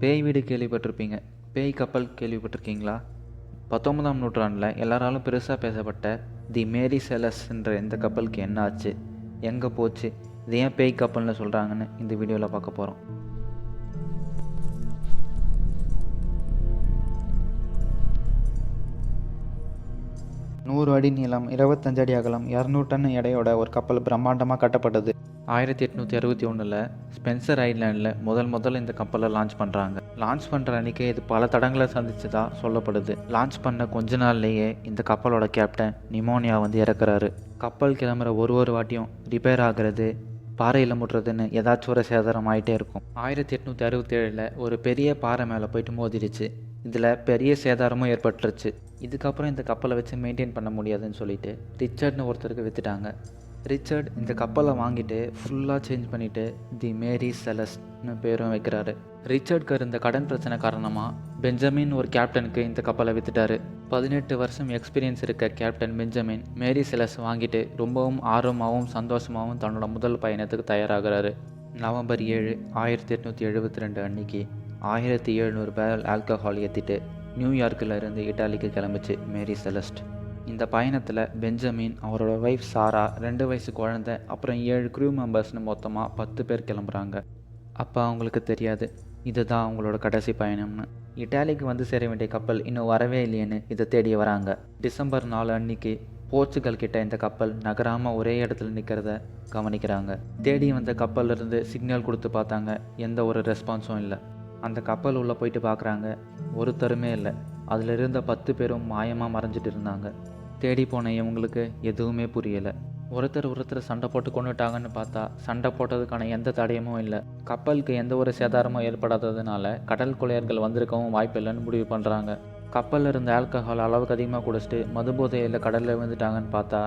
பேய் வீடு கேள்விப்பட்டிருப்பீங்க. பேய் கப்பல் கேள்விப்பட்டிருக்கீங்களா? 19ஆம் நூற்றாண்டில் எல்லாராலும் பெருசாக பேசப்பட்ட தி மேரி செலஸ்ன்ற இந்த கப்பலுக்கு என்ன ஆச்சு, எங்கே போச்சு, இது ஏன் பேய் கப்பல்னு சொல்கிறாங்கன்னு இந்த வீடியோவில் பார்க்க போகிறோம். நூறு அடி நீளம், 25 அடி அகலம், 200 டன் எடையோட ஒரு கப்பல் பிரம்மாண்டமாக கட்டப்பட்டது. 1861 ஸ்பென்சர் ஐலாண்டில் முதல்ல இந்த கப்பலை லான்ச் பண்ணுறாங்க. லான்ச் பண்ணுற அன்றைக்கே இது பல தடங்களை சந்திச்சதா சொல்லப்படுது. லான்ச் பண்ண கொஞ்ச நாள்லேயே இந்த கப்பலோட கேப்டன் நிமோனியா இறக்குறாரு. கப்பல் கிளம்புற ஒரு வாட்டியும் ரிப்பேர் ஆகிறது, பாறையில் முட்டுறதுன்னு ஏதாச்சும் ஒரு சேதாரம் ஆகிட்டே இருக்கும். 1867 ஒரு பெரிய பாறை மேலே போயிட்டு மோதிடுச்சு. இதில் பெரிய சேதாரமும் ஏற்பட்டுருச்சு. இதுக்கப்புறம் இந்த கப்பலை வச்சு மெயின்டைன் பண்ண முடியாதுன்னு சொல்லிட்டு ரிச்சர்ட்னு ஒருத்தருக்கு விற்றுட்டாங்க. ரிச்சர்ட் இந்த கப்பலை வாங்கிட்டு ஃபுல்லாக சேஞ்ச் பண்ணிவிட்டு தி மேரி செலஸ்ட்னு பேரும் வைக்கிறாரு. ரிச்சர்ட்க்கு இருந்த கடன் பிரச்சனை காரணமாக பெஞ்சமின் ஒரு கேப்டனுக்கு இந்த கப்பலை விற்றுட்டாரு. 18 வருஷம் எக்ஸ்பீரியன்ஸ் இருக்க கேப்டன் பெஞ்சமின் மேரி செலஸ் வாங்கிட்டு ரொம்பவும் ஆர்வமாகவும் சந்தோஷமாகவும் தன்னோட முதல் பயணத்துக்கு தயாராகிறாரு. நவம்பர் 7, 1872 அன்னைக்கு 1700 பேரல் ஆல்கஹால் ஏற்றிட்டு நியூயார்க்கில் இருந்து இட்டாலிக்கு கிளம்பிச்சு மேரி செலஸ்ட். இந்த பயணத்தில் பெஞ்சமின், அவரோட ஒய்ஃப் சாரா, 2 வயசு குழந்தை, அப்புறம் 7 க்ரூ மெம்பர்ஸ்னு மொத்தமாக 10 பேர் கிளம்புறாங்க. அப்போ அவங்களுக்கு தெரியாது இதுதான் அவங்களோட கடைசி பயணம்னு. இட்டாலிக்கு சேர வேண்டிய கப்பல் இன்னும் வரவே இல்லையேன்னு இதை தேடி வராங்க. டிசம்பர் 4 அன்னைக்கு போர்ச்சுகல் கிட்ட இந்த கப்பல் நகராமல் ஒரே இடத்துல நிற்கிறத கவனிக்கிறாங்க. தேடி வந்த கப்பல்லேருந்து சிக்னல் கொடுத்து பார்த்தாங்க, எந்த ஒரு ரெஸ்பான்ஸும் இல்லை. அந்த கப்பல் உள்ளே போயிட்டு பார்க்குறாங்க, ஒருத்தருமே இல்லை. அதில் இருந்த 10 பேரும் மாயமாக மறைஞ்சிட்டு இருந்தாங்க. தேடி போன இவங்களுக்கு எதுவுமே புரியலை. ஒருத்தர் சண்டை போட்டு கொண்டுட்டாங்கன்னு பார்த்தா சண்டை போட்டதுக்கான எந்த தடயமும் இல்லை. கப்பலுக்கு எந்த ஒரு சேதாரமும் ஏற்படாததுனால கடல் கொள்ளையர்கள் வந்திருக்கவும் வாய்ப்பு இல்லைன்னு முடிவு பண்ணுறாங்க. கப்பலில் இருந்த ஆல்கஹால் அளவுக்கு அதிகமாக குடிச்சிட்டு மதுபோதையில் கடலில் விழுந்துட்டாங்கன்னு பார்த்தா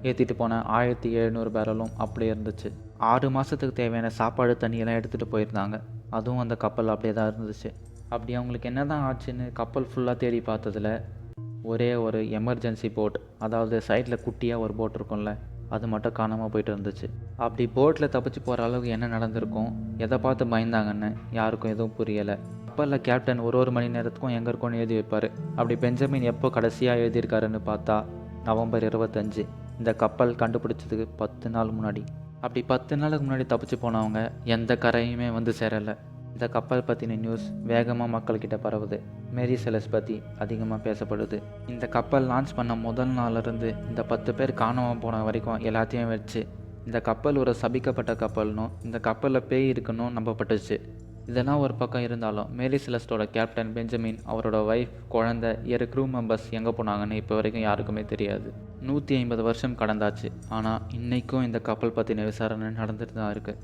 ஏற்றிட்டு போன 1700 பேரலும் அப்படியே இருந்துச்சு. 6 மாதத்துக்கு தேவையான சாப்பாடு தண்ணியெல்லாம் எடுத்துகிட்டு போயிருந்தாங்க. அதுவும் அந்த கப்பல் அப்படியே தான் இருந்துச்சு. அப்படி அவங்களுக்கு என்ன தான் ஆச்சுன்னு கப்பல் ஃபுல்லாக தேடி பார்த்ததில் ஒரே ஒரு எமர்ஜென்சி போட், அதாவது சைடில் குட்டியாக ஒரு போட் இருக்கும்ல, அது மட்டும் காணாமல் போயிட்டு இருந்துச்சு. அப்படி போட்டில் தப்பிச்சு போகிற அளவுக்கு என்ன நடந்திருக்கும், எதை பார்த்து பயந்தாங்கன்னு யாருக்கும் எதுவும் புரியலை. கப்பலில் கேப்டன் ஒரு மணி நேரத்துக்கும் எங்கே இருக்கும்னு எழுதி வைப்பார். அப்படி பெஞ்சமின் எப்போ கடைசியாக எழுதியிருக்காருன்னு பார்த்தா நவம்பர் 25, இந்த கப்பல் கண்டுபிடிச்சதுக்கு 10 நாள் முன்னாடி. அப்படி 10 நாளுக்கு முன்னாடி தப்பிச்சு போனவங்க எந்த கரையுமே சேரலை. இந்த கப்பல் பற்றின நியூஸ் வேகமாக மக்கள்கிட்ட பரவுது. மேரி செலஸ் பற்றி அதிகமாக பேசப்படுது. இந்த கப்பல் லான்ச் பண்ண முதல் நாளிலிருந்து இந்த 10 பேர் காணாமல் போன வரைக்கும் எல்லாத்தையும் வச்சு இந்த கப்பல் ஒரு சபிக்கப்பட்ட கப்பல்னும் இந்த கப்பலில் பேய் இருக்குன்னு நம்பப்பட்டுச்சு. இதெல்லாம் ஒரு பக்கம் இருந்தாலும் மேரி செலஸ்டோட கேப்டன் பெஞ்சமின், அவரோட ஒய்ஃப், குழந்தை, 7 க்ரூ மெம்பர்ஸ் எங்கே போனாங்கன்னு இப்போ வரைக்கும் யாருக்குமே தெரியாது. 150 வருஷம் கடந்தாச்சு. ஆனால் இன்றைக்கும் இந்த கப்பல் பற்றின விசாரணை நடந்துட்டு தான் இருக்குது.